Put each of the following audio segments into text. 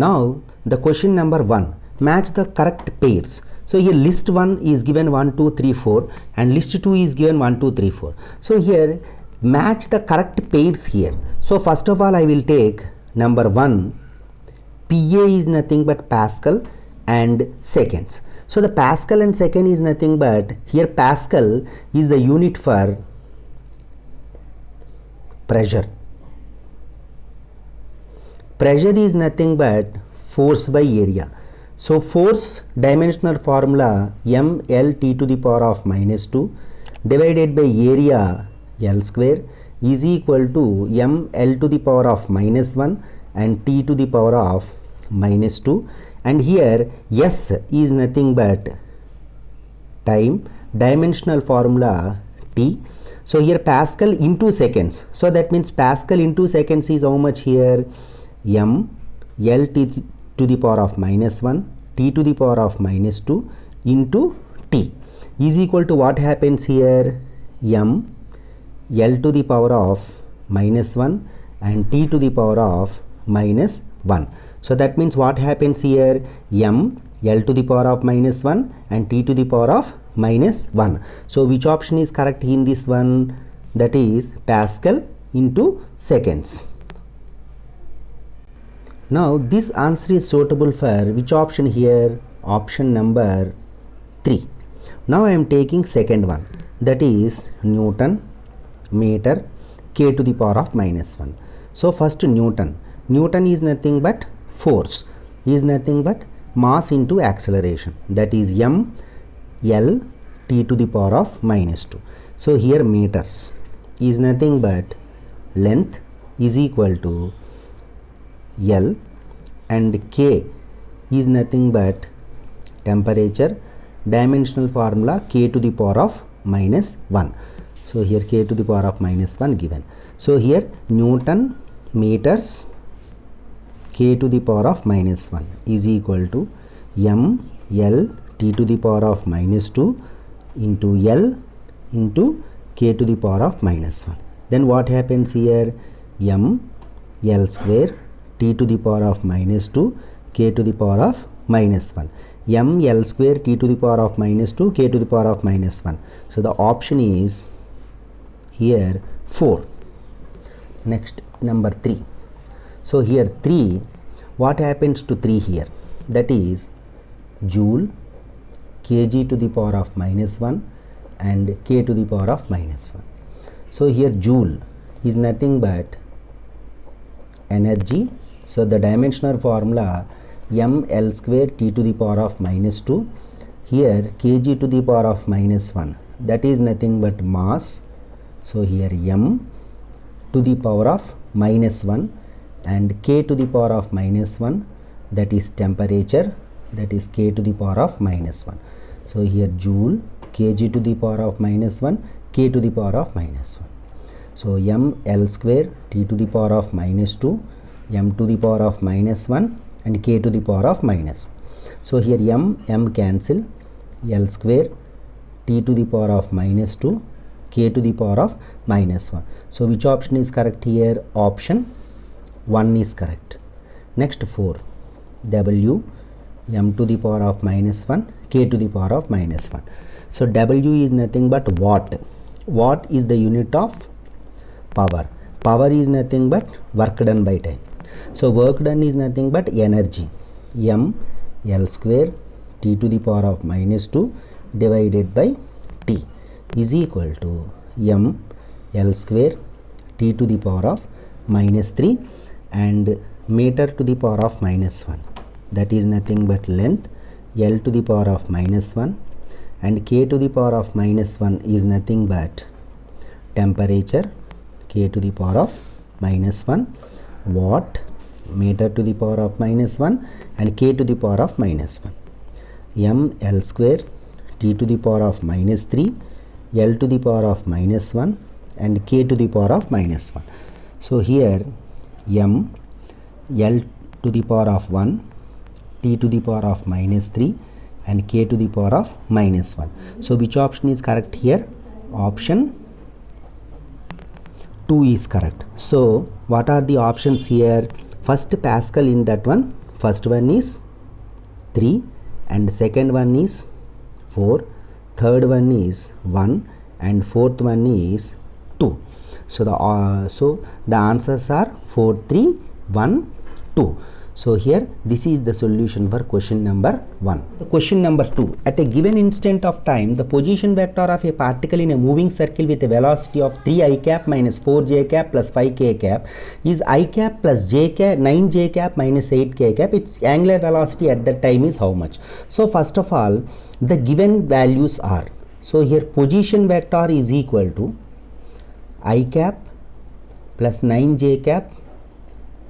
Now the question number 1, match the correct pairs. So here list 1 is given 1 2 3 4 and list 2 is given 1 2 3 4. So here match the correct pairs here. So first of all I will take number 1, PA is nothing but Pascal and seconds. So the Pascal and second is nothing but, here Pascal is the unit for pressure. Pressure is nothing but force by area. So force dimensional formula mLT to the power of minus 2 divided by area L square is equal to mL to the power of minus 1 and T to the power of minus 2, and here S is nothing but time, dimensional formula T. So here Pascal into seconds, so that means Pascal into seconds is how much here, m L T to the power of minus 1 T to the power of minus 2 into T is equal to what happens here, m L to the power of minus 1 and T to the power of minus 1. So that means what happens here, m L to the power of minus 1 and T to the power of minus 1. So which option is correct in this one? That is Pascal into seconds. Now this answer is suitable for which option here? Option number 3. Now I am taking second one, that is Newton meter K to the power of minus 1. So first Newton is nothing but force, is nothing but mass into acceleration, that is m L T to the power of minus 2. So here meters is nothing but length is equal to L and K is nothing but temperature, dimensional formula K to the power of minus 1. So here K to the power of minus 1 given. So here Newton meters K to the power of minus 1 is equal to m L T to the power of minus 2 into L into K to the power of minus 1. Then what happens here, m L square T to the power of minus 2 K to the power of minus 1, m L square T to the power of minus 2 K to the power of minus 1. So the option is here 4. Next number 3. So here 3, what happens to 3 here? That is joule kg to the power of minus 1 and k to the power of minus 1. So here joule is nothing but energy. So the dimensional formula mL square T to the power of minus 2. Here kg to the power of minus 1, that is nothing but mass. So here m to the power of minus 1 and k to the power of minus 1, that is temperature, that is k to the power of minus 1. So here joule kg to the power of minus 1 k to the power of minus 1. So m L square T to the power of minus 2 m to the power of minus 1 and k to the power of minus 1. So here m cancel, L square T to the power of minus 2 k to the power of minus 1. So which option is correct here? Option 1 is correct. Next 4, W m to the power of minus 1 k to the power of minus 1. So W is nothing but watt. Watt is the unit of power. Power is nothing but work done by time. So work done is nothing but energy, m L square T to the power of minus 2 divided by T is equal to m L square T to the power of minus 3 and meter to the power of minus 1, that is nothing but length L to the power of minus 1 and k to the power of minus 1 is nothing but temperature k to the power of minus 1, watt meter to the power of minus 1 and k to the power of minus 1, m L square T to the power of minus 3 L to the power of minus 1 and k to the power of minus 1. So here m L to the power of 1 T to the power of minus 3 and k to the power of minus 1. So which option is correct here? Option 2 is correct. So what are the options here? First Pascal in that one first one is 3 and second one is 4, third one is 1 and fourth one is 2. So the answers are 4, 3, 1, 2. So here this is the solution for question number 1. Question number 2. At a given instant of time, the position vector of a particle in a moving circle with a velocity of 3 I cap minus 4 j cap plus 5 k cap is I cap plus j cap 9 j cap minus 8 k cap. Its angular velocity at that time is how much? So first of all, the given values are, so here position vector is equal to I cap plus 9 j cap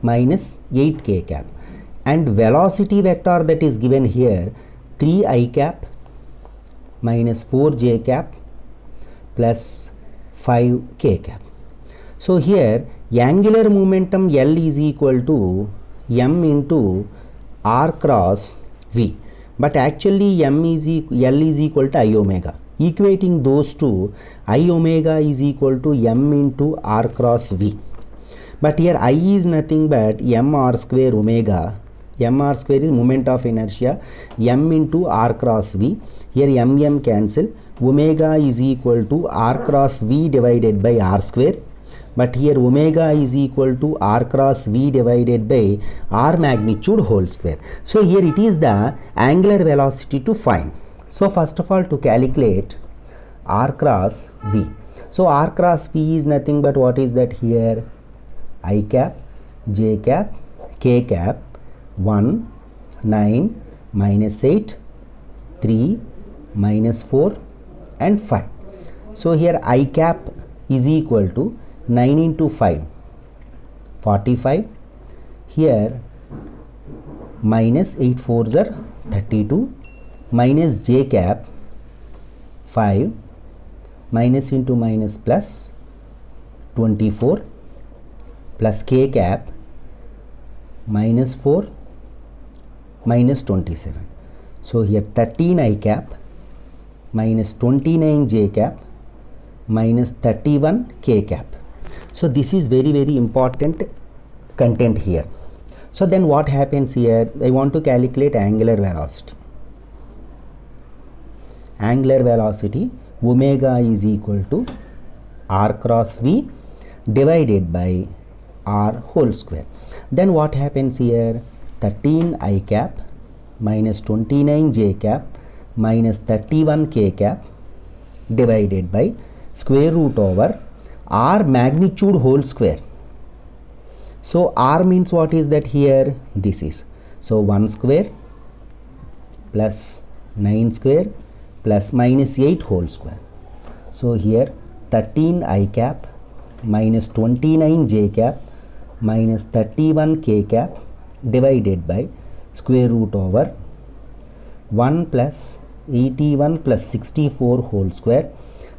minus 8 k cap, and velocity vector that is given here 3 I cap minus 4 j cap plus 5 k cap. So here angular momentum L is equal to m into r cross v, but actually L is equal to I omega. Equating those two, I omega is equal to m into r cross v. But here I is nothing but mr square omega. Mr square is moment of inertia, m into r cross v. Here m cancel. Omega is equal to r cross v divided by r square. But here omega is equal to r cross v divided by r magnitude whole square. So here it is the angular velocity to find. So first of all, to calculate r cross v. So r cross v is nothing but what is that here? I cap, j cap, k cap, 1, 9, minus 8, 3, minus 4 and 5. So here I cap is equal to 9 into 5, 45. Here minus 8 4s are 32, minus j cap 5, minus into minus plus 24, plus k cap minus 4 minus 27. So here 13 I cap minus 29 j cap minus 31 k cap. So this is very important content here. So then what happens here? I want to calculate angular velocity. Angular velocity omega is equal to r cross v divided by r whole square. Then what happens here? 13 I cap minus 29 j cap minus 31 k cap divided by square root over r magnitude whole square. So r means what is that here? This is, so 1 square plus 9 square plus minus 8 whole square. So here 13 I cap minus 29 j cap minus 31 k cap divided by square root over 1 plus 81 plus 64 whole square.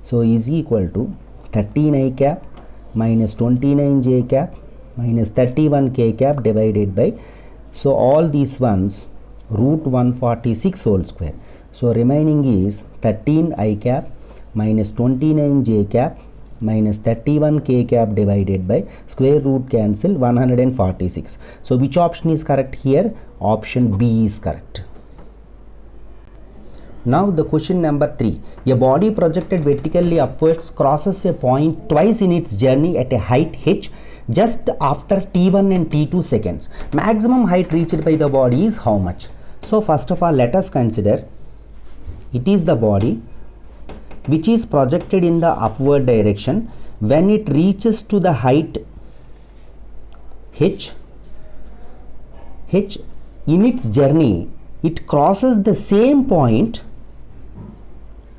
So is equal to 13 I cap minus 29 j cap minus 31 k cap divided by, so all these ones root 146 whole square. So remaining is 13 I cap minus 29 j cap minus 31 k cap divided by square root cancel 146. So which option is correct here? Option B is correct. Now the question number 3. A body projected vertically upwards crosses a point twice in its journey at a height h just after t1 and t2 seconds. Maximum height reached by the body is how much? So first of all, let us consider it is the body which is projected in the upward direction. When it reaches to the height h in its journey, it crosses the same point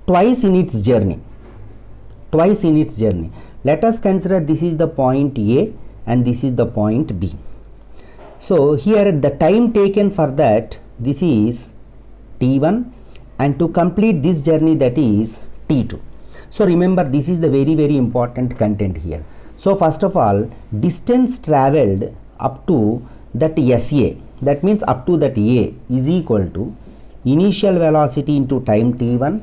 twice in its journey. Let us consider this is the point A and this is the point B. So here the time taken for that, this is t1, and to complete this journey, that is t2. So remember, this is the very important content here. So first of all, distance traveled up to that SA, that means up to that A, is equal to initial velocity into time t1,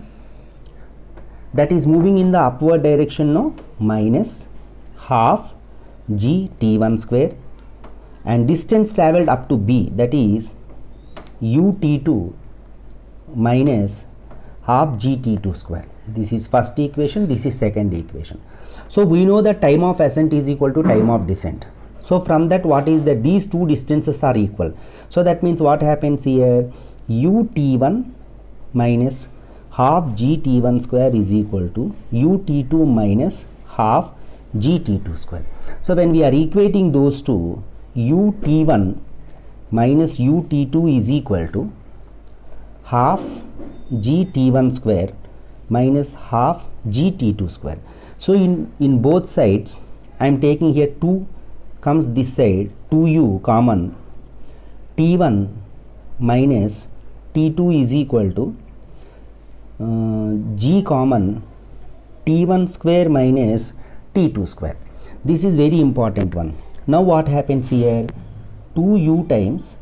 that is moving in the upward direction, no, minus half g t1 square, and distance traveled up to B, that is ut2 minus half gt2 square. This is first equation, this is second equation. So we know that time of ascent is equal to time of descent. So from that, what is that these two distances are equal. So that means what happens here, ut1 minus half gt1 square is equal to ut2 minus half gt2 square. So when we are equating those two, ut1 minus ut2 is equal to half gt1 square minus half gt2 square. So in both sides I am taking here 2 comes this side, 2u common, t1 minus t2 is equal to g common, t1 square minus t2 square. This is very important one. Now what happens here, 2u times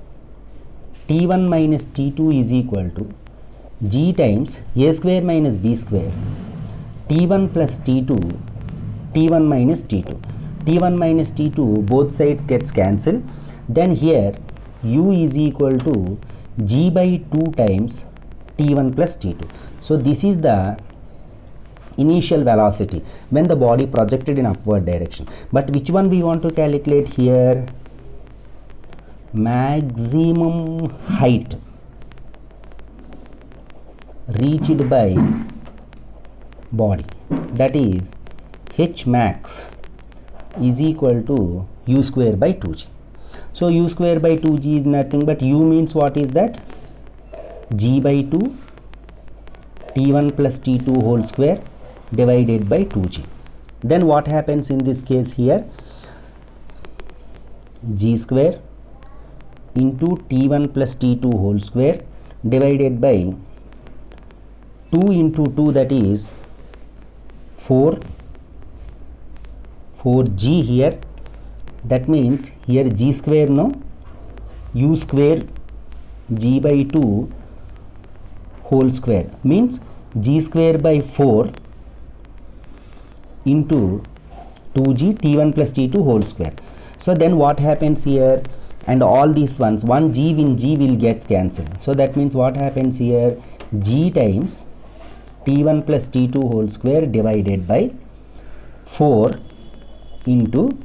t1 minus t2 is equal to g times a square minus b square, t1 plus t2, t1 minus t2. t1 minus t2 both sides gets cancelled. Then here u is equal to g by 2 times t1 plus t2. So this is the initial velocity when the body projected in upward direction. But which one we want to calculate here? Maximum height reached by body, that is h max is equal to u square by 2g. So u square by 2g is nothing but u means what is that, g by 2 t1 plus t2 whole square divided by 2g. Then what happens in this case here, g square into t1 plus t2 whole square divided by 2 into 2, that is 4g here. That means here g square, no, u square g by 2 whole square means g square by 4 into 2g t1 plus t2 whole square. So then what happens here, and all these ones, one g in g will get cancelled. So that means what happens here, g times t1 plus t2 whole square divided by 4 into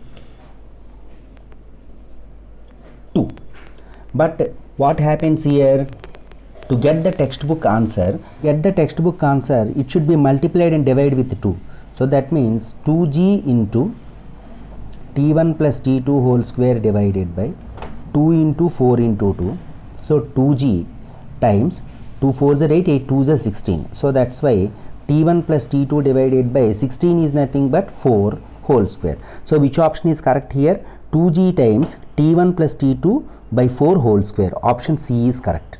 2. But what happens here, to get the textbook answer, it should be multiplied and divided with 2. So that means 2g into t1 plus t2 whole square divided by 2 into 4 into 2. So 2g times 2 4s are 8, 8 2s are 16. So that's why t1 plus t2 divided by 16 is nothing but 4 whole square. So which option is correct here? 2g times t1 plus t2 by 4 whole square. Option C is correct.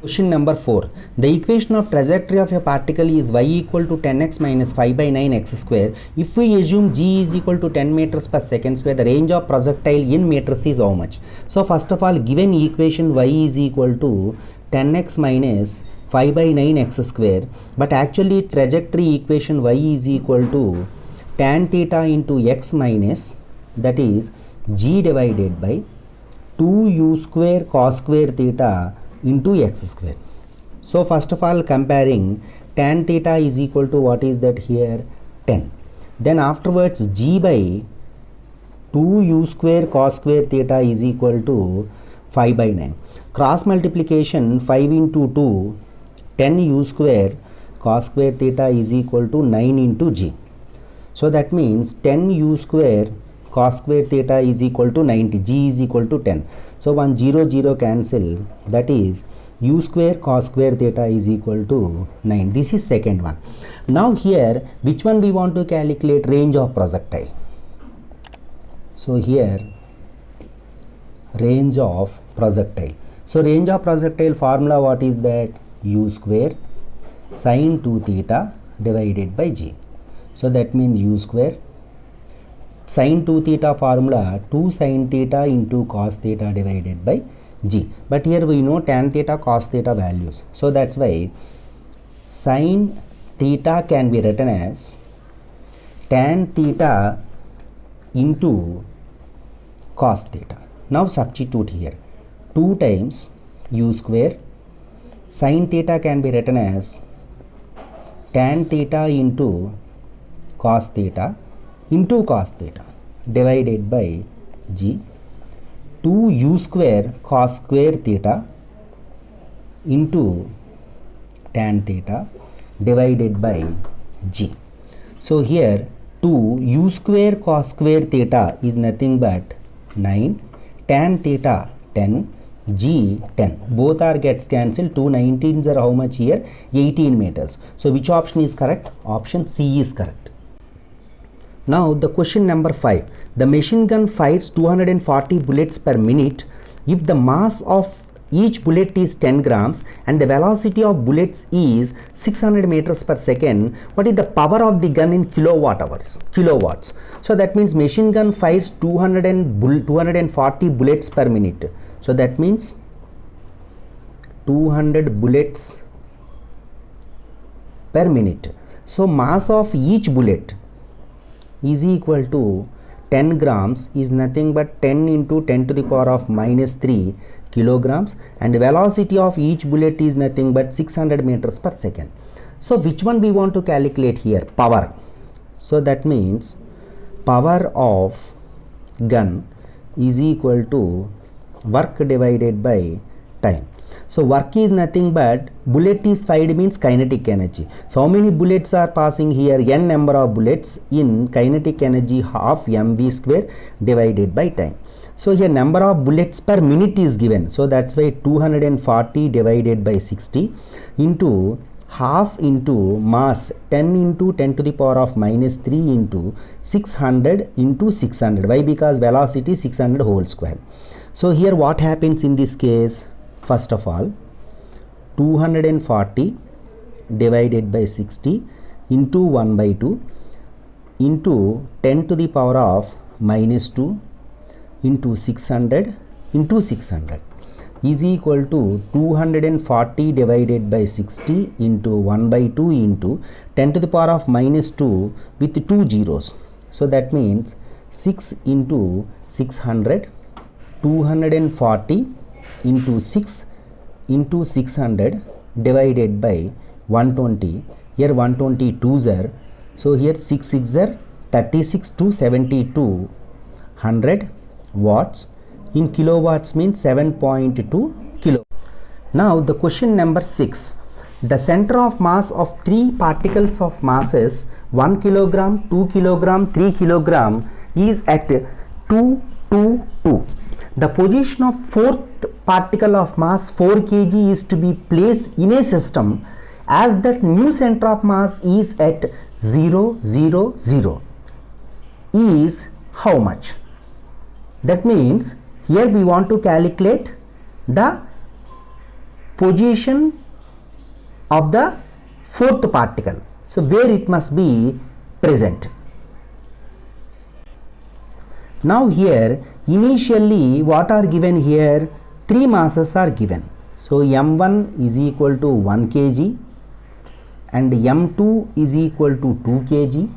Question number 4. The equation of trajectory of a particle is y equal to 10x minus 5 by 9x square. If we assume g is equal to 10 meters per second square, the range of projectile in meters is how much? So first of all, given equation y is equal to 10x minus 5 by 9x square, but actually trajectory equation y is equal to tan theta into x minus, that is g divided by 2u square cos square theta into x square. So first of all, comparing, tan theta is equal to what is that here, 10. Then afterwards g by 2u square cos square theta is equal to 5 by 9. Cross multiplication, 5 into 2, 10u square cos square theta is equal to 9 into g. So that means 10u square cos square theta is equal to 90, g is equal to 10. So 1 0 0 cancel, that is u square cos square theta is equal to 9. This is second one. Now here, which one we want to calculate? Range of projectile. So here, range of projectile. So range of projectile formula, what is that? U square sin 2 theta divided by g. So that means u square sin 2 theta formula, 2 sin theta into cos theta divided by g. But here we know tan theta cos theta values. So that's why sin theta can be written as tan theta into cos theta. Now substitute here, 2 times u square. Sin theta can be written as tan theta into cos theta divided by g. 2u square cos square theta into tan theta divided by g. So here 2u square cos square theta is nothing but 9, tan theta 10, g 10. Both are gets cancelled. 2 19s are how much here? 18 meters. So which option is correct? Option C is correct. Now the question number 5. The machine gun fires 240 bullets per minute. If the mass of each bullet is 10 grams and the velocity of bullets is 600 meters per second, what is the power of the gun in kilowatts? So that means machine gun fires 240 bullets per minute. So that means 200 bullets per minute. So mass of each bullet is equal to 10 grams is nothing but 10 into 10 to the power of minus 3 kilograms, and velocity of each bullet is nothing but 600 meters per second. So which one we want to calculate here? Power. So that means power of gun is equal to work divided by time. So work is nothing but bullet is fired means kinetic energy. So how many bullets are passing here? N number of bullets in kinetic energy half mv square divided by time. So here number of bullets per minute is given. So that's why 240 divided by 60 into half into mass 10 into 10 to the power of minus 3 into 600 into 600. Why? Because velocity 600 whole square. So here what happens in this case? First of all, 240 divided by 60 into 1 by 2 into 10 to the power of minus 2 into 600 is equal to 240 divided by 60 into 1 by 2 into 10 to the power of minus 2 with 2 zeros. So that means 6 into 600, 240 into 6 into 600 divided by 120. Here 120 2s are, so here 6 6 are 36 to 72 100 watts. In kilowatts means 7.2 kilo. Now the question number 6. The center of mass of 3 particles of masses 1 kilogram, 2 kilogram, 3 kilogram is at 2 2 2. The position of 4th particle of mass 4 kg is to be placed in a system as that new center of mass is at 0 0 0 is how much? That means here we want to calculate the position of the 4th particle. So where it must be present. Now here initially what are given here? 3 masses are given. So m1 is equal to 1 kg and m2 is equal to 2 kg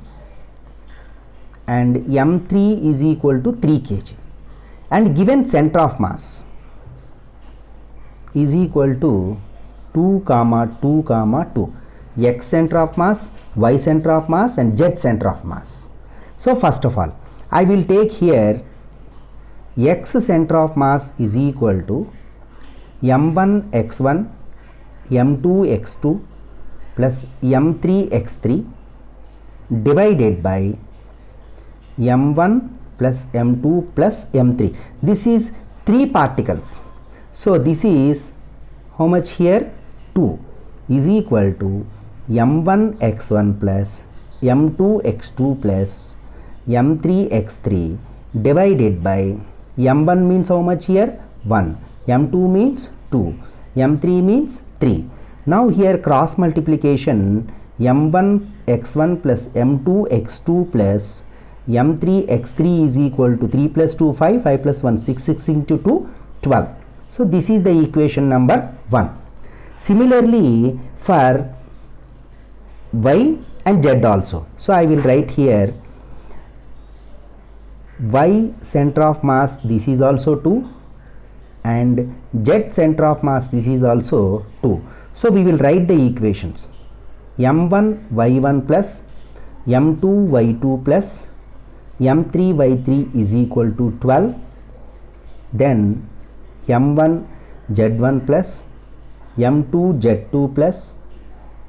and m3 is equal to 3 kg, and given center of mass is equal to 2 comma 2 comma 2, x center of mass, y center of mass and z center of mass. So first of all I will take here x center of mass is equal to m1 x1 m2 x2 plus m3 x3 divided by m1 plus m2 plus m3. This is 3 particles. So this is how much here? 2 is equal to m1 x1 plus m2 x2 plus m3 x3 divided by m1 means how much here? 1, m2 means 2, m3 means 3. Now here cross multiplication m1 x1 plus m2 x2 plus m3 x3 is equal to 3 plus 2 5, 5 plus 1 6, 6 into 2 12. So this is the equation number 1. Similarly for y and z also. So I will write here y center of mass, this is also 2, and z center of mass, this is also 2. So we will write the equations. m1 y1 plus m2 y2 plus m3 y3 is equal to 12. Then m1 z1 plus m2 z2 plus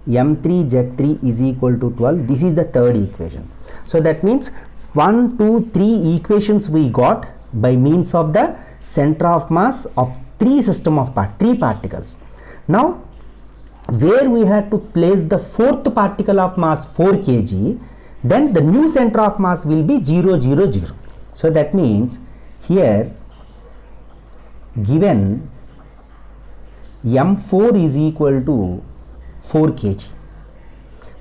m3 z3 is equal to 12. This is the third equation. So that means 1, 2, 3 equations we got by means of the center of mass of three particles. Now where we had to place the fourth particle of mass 4 kg, then the new center of mass will be 0, 0, 0. So that means here given m4 is equal to 4 kg,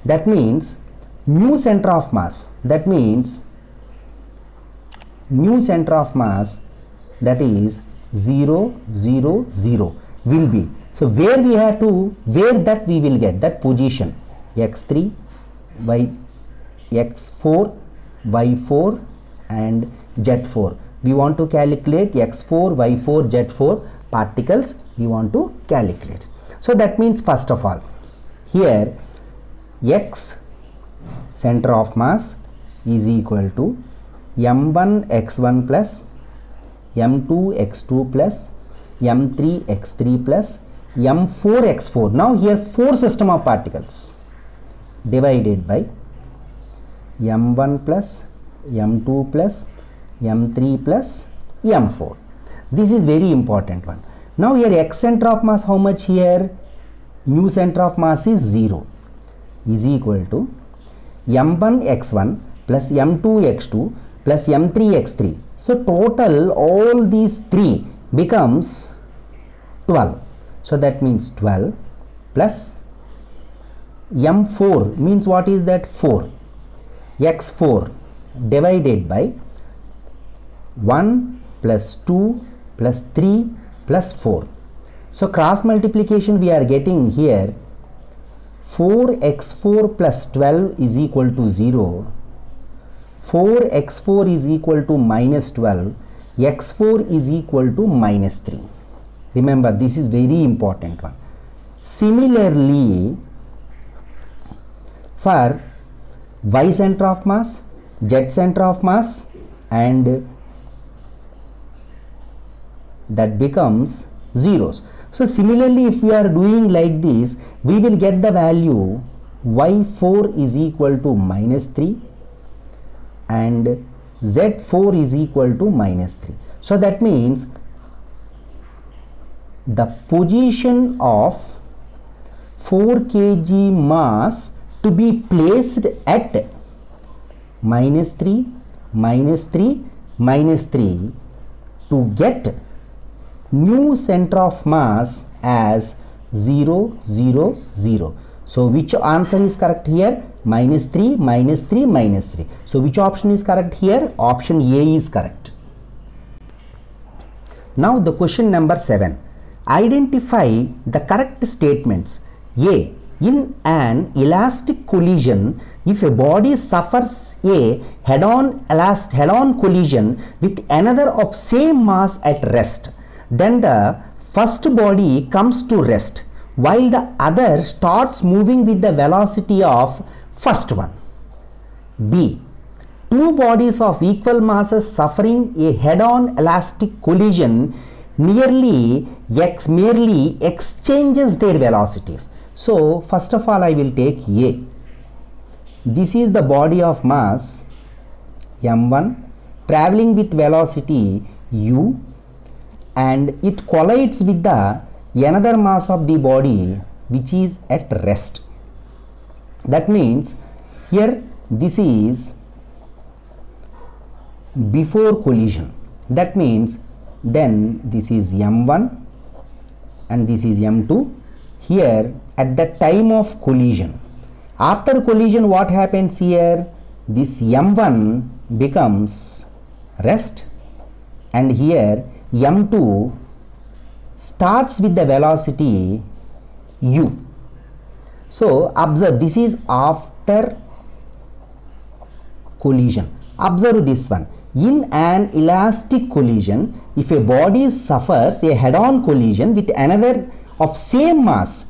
that means new center of mass, that is 0, 0, 0 will be. So where that we will get that position x3 by x4 y4 and z4. We want to calculate x4 y4 z4 particles we want to calculate. So that means first of all here x center of mass is equal to m1 x1 plus m2 x2 plus m3 x3 plus m4 x4. Now here 4 system of particles divided by m1 plus m2 plus m3 plus m4. This is very important one. Now here x center of mass, how much here? New center of mass is 0, is equal to m1 x1 plus m2 x2 plus m3 x3. So total all these 3 becomes 12. So that means 12 plus m4 means what is that? 4. x4 divided by 1 plus 2 plus 3 plus 4. So cross multiplication we are getting here 4x4 plus 12 is equal to 0. 4x4 is equal to minus 12. x4 is equal to minus 3. Remember, this is very important one. Similarly, for y center of mass, z center of mass, and that becomes zeros. So similarly, if we are doing like this, we will get the value y4 is equal to minus 3 and z4 is equal to minus 3. So that means the position of 4 kg mass to be placed at minus 3, minus 3, minus 3 to get new center of mass as 0, 0, 0. So which answer is correct here? Minus 3, minus 3, minus 3. So which option is correct here? Option A is correct. Now the question number 7. Identify the correct statements. A. In an elastic collision, if a body suffers a head-on collision with another of same mass at rest, then the first body comes to rest while the other starts moving with the velocity of first one. B. Two bodies of equal masses suffering a head-on elastic collision merely exchanges their velocities. So first of all I will take A. This is the body of mass m1 traveling with velocity u, and it collides with the another mass of the body which is at rest. That means here this is before collision. That means then this is m1 and this is m2 here at the time of collision. After collision what happens here? This m1 becomes rest and here m2 starts with the velocity u. So observe, this is after collision. Observe this one. In an elastic collision, if a body suffers a head-on collision with another of same mass,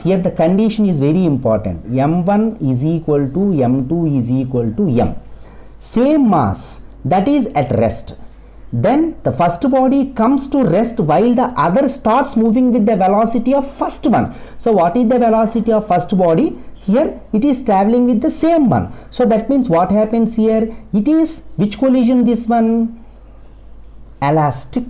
here the condition is very important. M1 is equal to M2 is equal to M. Same mass, that is at rest. Then the first body comes to rest while the other starts moving with the velocity of first one. So what is the velocity of first body? Here it is traveling with the same one. So that means what happens here? It is which collision this one? Elastic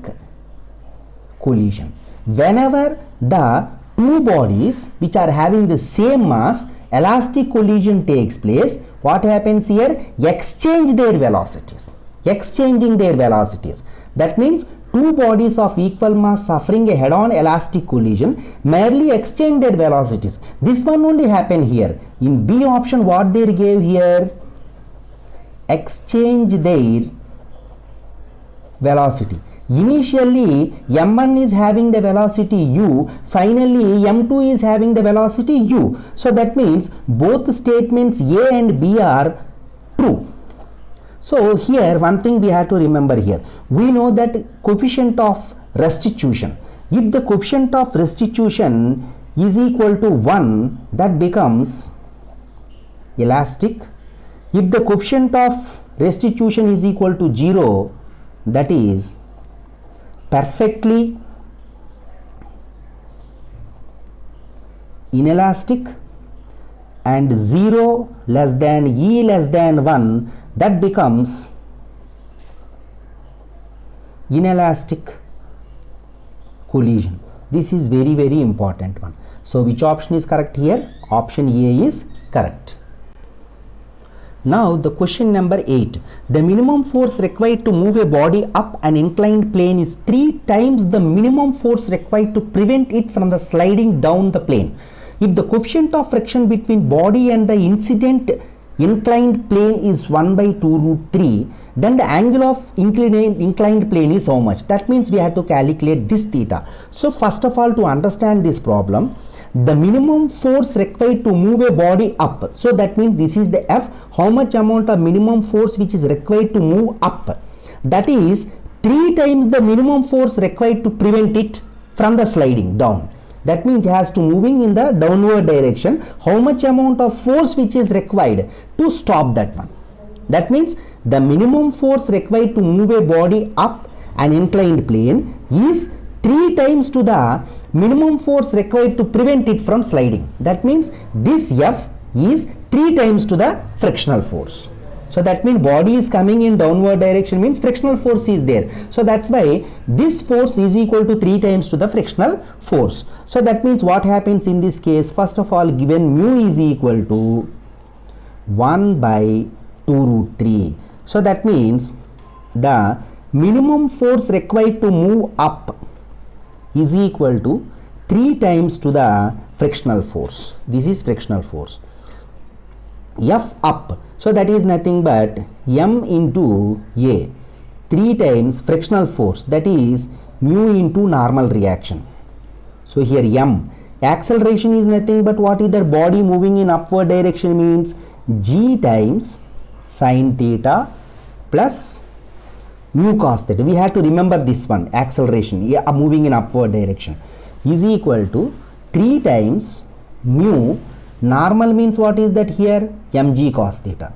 collision. Whenever the two bodies which are having the same mass, elastic collision takes place, what happens here? Exchange their velocities. Exchanging their velocities. That means two bodies of equal mass suffering a head-on elastic collision merely exchange their velocities. This one only happened here. In B option, what they gave here? Exchange their velocity. Initially M1 is having the velocity u, finally M2 is having the velocity u. So that means both statements A and B are true. So here one thing we have to remember here. We know that coefficient of restitution. If the coefficient of restitution is equal to 1, that becomes elastic. If the coefficient of restitution is equal to 0, that is perfectly inelastic, and 0 less than E less than 1, that becomes inelastic collision. This is very, very important one. So which option is correct here? Option A is correct. Now the question number 8. The minimum force required to move a body up an inclined plane is 3 times the minimum force required to prevent it from the sliding down the plane. If the coefficient of friction between body and the incident inclined plane is 1 by 2 root 3, then the angle of inclined plane is how much? That means we have to calculate this theta. So first of all, to understand this problem, the minimum force required to move a body up, so that means this is the F, how much amount of minimum force which is required to move up, that is 3 times the minimum force required to prevent it from the sliding down. That means it has to moving in the downward direction. How much amount of force which is required to stop that one? That means the minimum force required to move a body up an inclined plane is 3 times to the minimum force required to prevent it from sliding. That means this F is 3 times to the frictional force. So that means body is coming in downward direction, means frictional force is there. So that's why this force is equal to 3 times to the frictional force. So that means what happens in this case? First of all, given mu is equal to 1 by 2 root 3. So that means the minimum force required to move up is equal to 3 times to the frictional force. This is frictional force. F up, so that is nothing but M into A, 3 times frictional force, that is mu into normal reaction. So here M, acceleration is nothing but what is the body moving in upward direction, means G times sin theta plus mu cos theta. We have to remember this one, acceleration, moving in upward direction, is equal to 3 times mu. Normal means what is that here? Mg cos theta.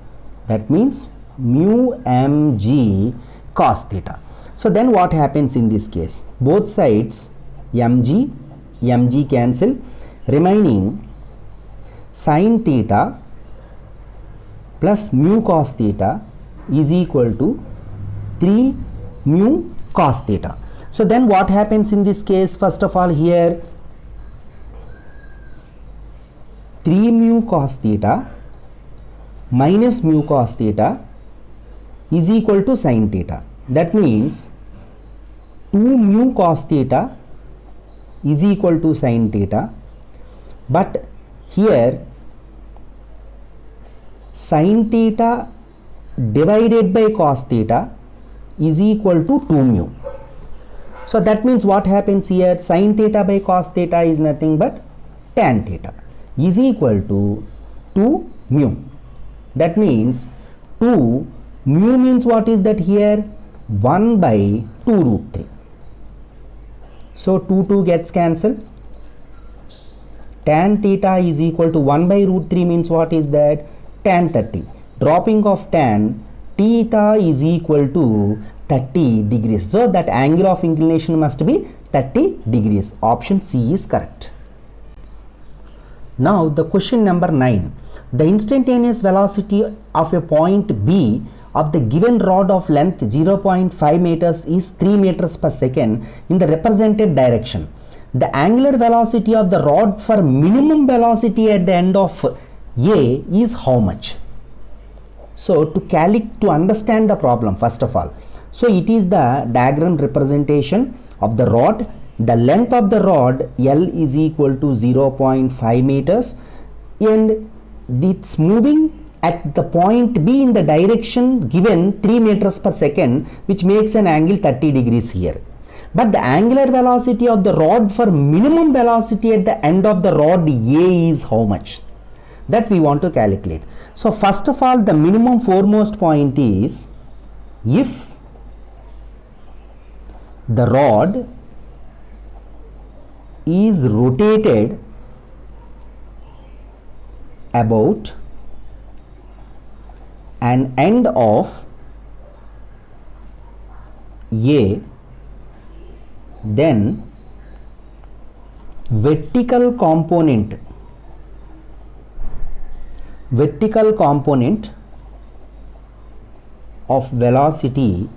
That means mu mg cos theta. So then what happens in this case? Both sides mg cancel, remaining sin theta plus mu cos theta is equal to 3 mu cos theta. So then what happens in this case? First of all, here 3 mu cos theta minus mu cos theta is equal to sin theta. That means 2 mu cos theta is equal to sin theta, but here sin theta divided by cos theta is equal to 2 mu. So that means what happens here? Sin theta by cos theta is nothing but tan theta is equal to 2 mu. That means 2 Mu means what is that here? 1 by 2 root 3. So 2 gets cancelled. Tan theta is equal to 1 by root 3 means what is that? Tan 30. Dropping of tan, theta is equal to 30 degrees. So that angle of inclination must be 30 degrees. Option C is correct. Now the question number 9. The instantaneous velocity of a point B of the given rod of length 0.5 meters is 3 meters per second in the represented direction. The angular velocity of the rod for minimum velocity at the end of A is how much? So to understand the problem, first of all, so it is the diagram representation of the rod. The length of the rod L is equal to 0.5 meters and it's moving at the point B in the direction given 3 meters per second, which makes an angle 30 degrees here. But the angular velocity of the rod for minimum velocity at the end of the rod A is how much? That we want to calculate. So first of all, the minimum foremost point is, if the rod is rotated about an end of A, then vertical component of velocity,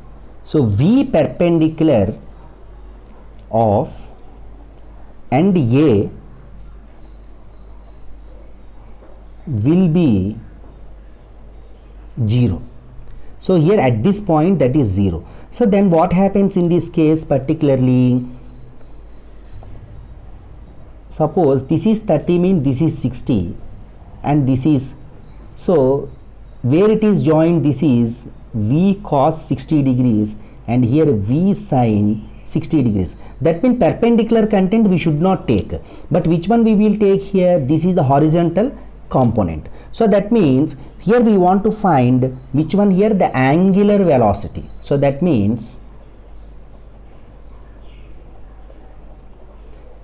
so V perpendicular of end A will be 0. So here at this point that is 0. So then what happens in this case particularly? Suppose this is 30 means this is 60 and this is, so where it is joined, this is V cos 60 degrees and here V sin 60 degrees. That means perpendicular content we should not take, but which one we will take here? This is the horizontal component. So that means here we want to find which one here? The angular velocity. So that means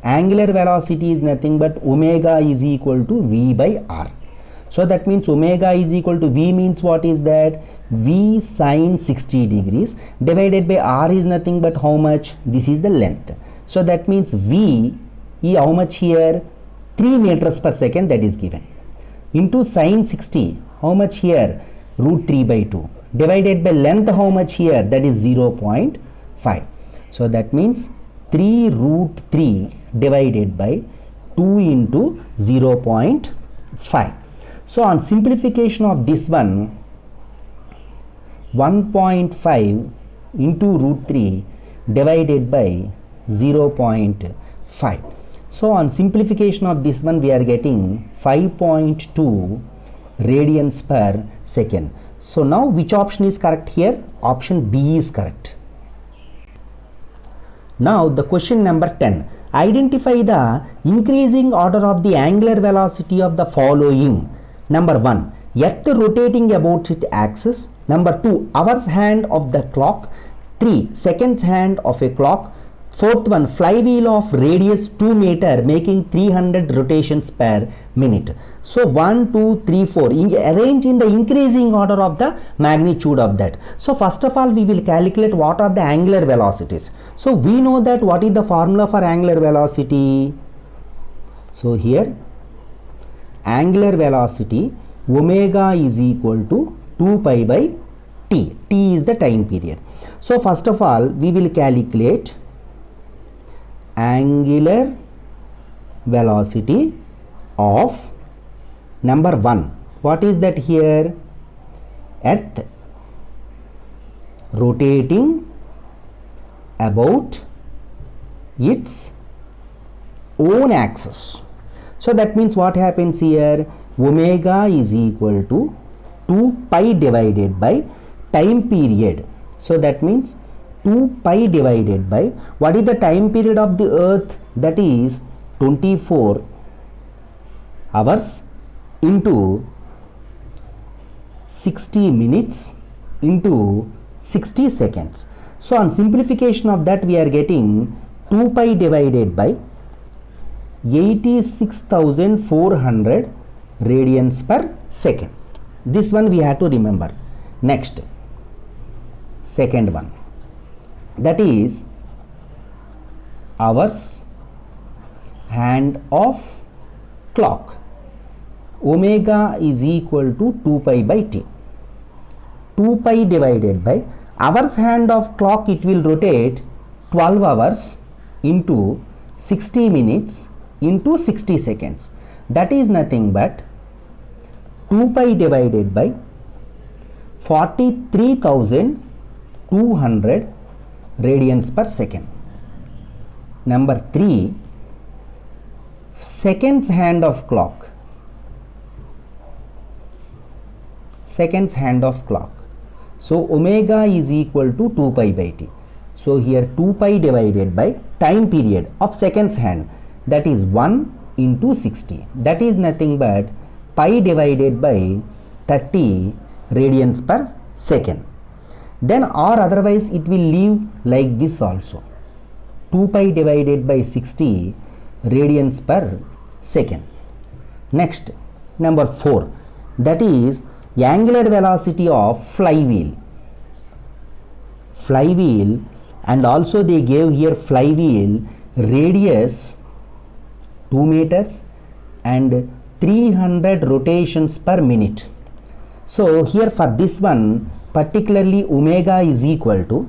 angular velocity is nothing but omega is equal to V by R. So that means omega is equal to V means what is that? V sin 60 degrees divided by R is nothing but how much? This is the length. So that means V is how much here? 3 meters per second, that is given, into sin 60, how much here? Root 3 by 2 divided by length, how much here? That is 0.5. So that means 3 root 3 divided by 2 into 0.5. So on simplification of this one, 1.5 into root 3 divided by 0.5. So on simplification of this one, we are getting 5.2 radians per second. So now which option is correct here? Option B is correct. Now the question number 10. Identify the increasing order of the angular velocity of the following. Number 1, Earth rotating about its axis. Number 2, hours hand of the clock. 3, seconds hand of a clock. Fourth one, flywheel of radius 2 meter making 300 rotations per minute. So 1, 2, 3, 4. Arrange in the increasing order of the magnitude of that. So first of all, we will calculate what are the angular velocities. So we know that what is the formula for angular velocity. So here angular velocity omega is equal to 2 pi by t. T is the time period. So first of all, we will calculate angular velocity of number 1. What is that here? Earth rotating about its own axis. So that means what happens here? Omega is equal to 2 pi divided by time period. So that means 2 pi divided by, what is the time period of the earth? That is 24 hours into 60 minutes into 60 seconds. So on simplification of that, we are getting 2 pi divided by 86,400 radians per second. This one we have to remember. Next, second one, that is hours hand of clock. Omega is equal to 2 pi by t. 2 pi divided by hours hand of clock, it will rotate 12 hours into 60 minutes into 60 seconds. That is nothing but 2 pi divided by 43,200 radians per second. Number 3, seconds hand of clock. Seconds hand of clock. So omega is equal to 2 pi by t. So here 2 pi divided by time period of seconds hand, that is 1 into 60. That is nothing but pi divided by 30 radians per second. Then or otherwise it will leave like this also. 2 pi divided by 60 radians per second. Next, number 4, that is angular velocity of flywheel. Flywheel, and also they gave here flywheel radius 2 meters and 300 rotations per minute. So here for this one particularly omega is equal to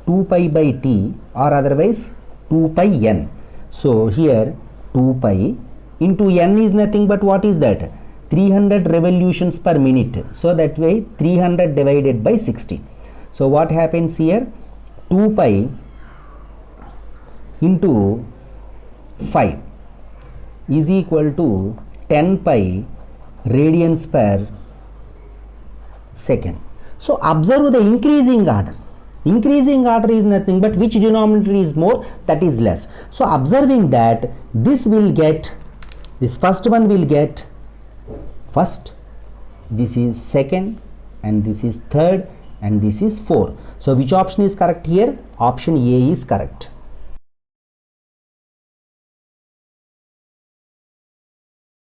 2 pi by t or otherwise 2 pi n. So here 2 pi into n is nothing but what is that? 300 revolutions per minute. So that way 300 divided by 60. So what happens here? 2 pi into 5 is equal to 10 pi radians per second. So observe the increasing order. Increasing order is nothing but which denominator is more, that is less. So observing that, this will get, this first one will get first, this is second, and this is third, and this is 4. So which option is correct here? Option A is correct.